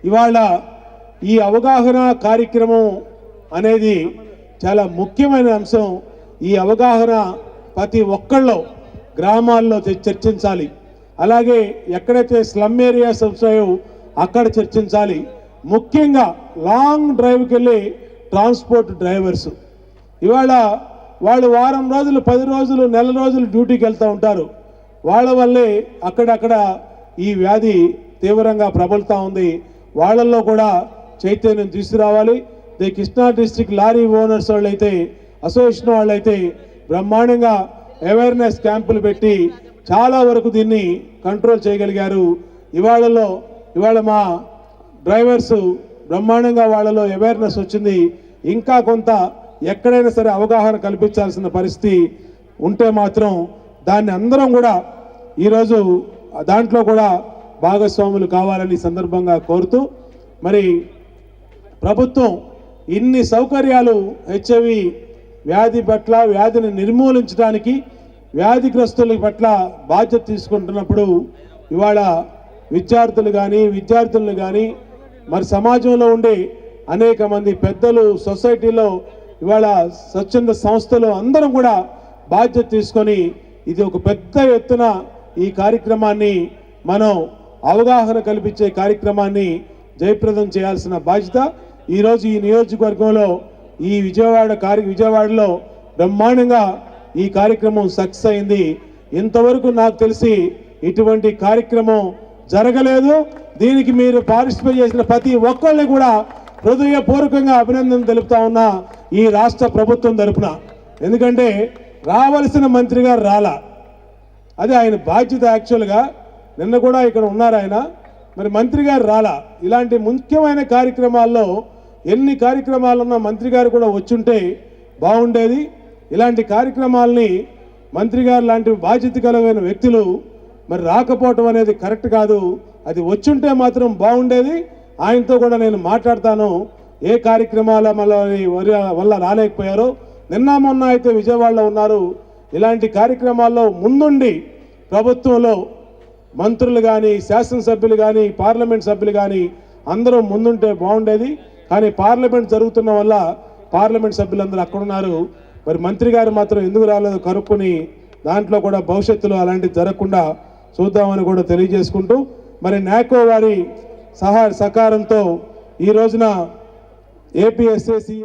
ఇవాళ ఈ అవగాహన కార్యక్రమం అనేది చాలా ముఖ్యమైన అంశం. ఈ అవగాహన ప్రతి ఒక్కళ్ళో గ్రామాల్లో చర్చించాలి. అలాగే ఎక్కడైతే స్లమ్ ఏరియాస్ వస్తాయో అక్కడ చర్చించాలి. ముఖ్యంగా లాంగ్ డ్రైవ్కి వెళ్ళి ట్రాన్స్పోర్ట్ డ్రైవర్స్ ఇవాళ వాళ్ళు వారం రోజులు 10 రోజులు నెల రోజులు డ్యూటీకి వెళ్తూ ఉంటారు. వాళ్ళ వల్లే అక్కడక్కడ ఈ వ్యాధి తీవ్రంగా ప్రబలుతూ ఉంది. వాళ్ళల్లో కూడా చైతన్యం తీసుకురావాలి. కృష్ణా డిస్ట్రిక్ట్ లారీ ఓనర్స్ వాళ్ళైతే అసోసియేషన్ వాళ్ళైతే బ్రహ్మాండంగా అవేర్నెస్ క్యాంపులు పెట్టి చాలా వరకు దీన్ని కంట్రోల్ చేయగలిగారు. ఇవాళ మా డ్రైవర్స్ బ్రహ్మాండంగా వాళ్ళలో అవేర్నెస్ వచ్చింది. ఇంకా కొంత ఎక్కడైనా సరే అవగాహన కల్పించాల్సిన పరిస్థితి ఉంటే మాత్రం దాన్ని అందరం కూడా ఈరోజు దాంట్లో కూడా భాగస్వాములు కావాలని సందర్భంగా కోరుతూ, మరి ప్రభుత్వం ఇన్ని సౌకర్యాలు హెచ్ఐవి వ్యాధి పట్ల వ్యాధిని నిర్మూలించడానికి వ్యాధిగ్రస్తుల పట్ల బాధ్యత తీసుకుంటున్నప్పుడు ఇవాళ విద్యార్థులను కానీ మరి సమాజంలో ఉండే అనేక మంది పెద్దలు సొసైటీలో ఇవాళ స్వచ్ఛంద సంస్థలు అందరం కూడా బాధ్యత తీసుకొని ఇది ఒక పెద్ద ఎత్తున ఈ కార్యక్రమాన్ని మనం అవగాహన కల్పించే కార్యక్రమాన్ని జయప్రదం చేయాల్సిన బాధ్యత ఈరోజు ఈ నియోజకవర్గంలో ఈ విజయవాడలో బ్రహ్మాండంగా ఈ కార్యక్రమం సక్సెస్ అయింది. ఇంతవరకు నాకు తెలిసి ఇటువంటి కార్యక్రమం జరగలేదు. దీనికి మీరు పార్టిసిపేట్ చేసిన ప్రతి ఒక్కళ్ళని కూడా హృదయపూర్వకంగా అభినందన తెలుపుతా ఉన్నా ఈ రాష్ట్ర ప్రభుత్వం తరపున. ఎందుకంటే రావలసిన మంత్రి గారు రాలా, అది ఆయన బాధ్యత. యాక్చువల్గా నిన్న కూడా ఇక్కడ ఉన్నారు ఆయన, మరి మంత్రి గారు రాలా. ఇలాంటి ముఖ్యమైన కార్యక్రమాల్లో ఎన్ని కార్యక్రమాలున్నా మంత్రి గారు కూడా వచ్చుంటే బాగుండేది. ఇలాంటి కార్యక్రమాలని మంత్రి గారు లాంటి బాధ్యత కలిగిన వ్యక్తులు మరి రాకపోవటం అనేది కరెక్ట్ కాదు. అది వచ్చుంటే మాత్రం బాగుండేది. ఆయనతో కూడా నేను మాట్లాడతాను ఏ కార్యక్రమాల వల్ల రాలేకపోయారో. నిన్న మొన్న అయితే విజయవాడలో ఉన్నారు. ఇలాంటి కార్యక్రమాల్లో ముందుండి ప్రభుత్వంలో మంత్రులు కానీ శాసనసభ్యులు కానీ పార్లమెంట్ సభ్యులు కానీ అందరూ ముందుంటే బాగుండేది. కానీ పార్లమెంట్ జరుగుతున్న వల్ల పార్లమెంట్ సభ్యులందరూ అక్కడున్నారు. మరి మంత్రి గారు మాత్రం ఎందుకు రాలేదు కనుక్కొని దాంట్లో కూడా భవిష్యత్తులో అలాంటివి జరగకుండా చూద్దామని కూడా తెలియజేసుకుంటూ, మరి నాకో వారి సహకారంతో ఈ రోజున ఏపీఎస్ఏసి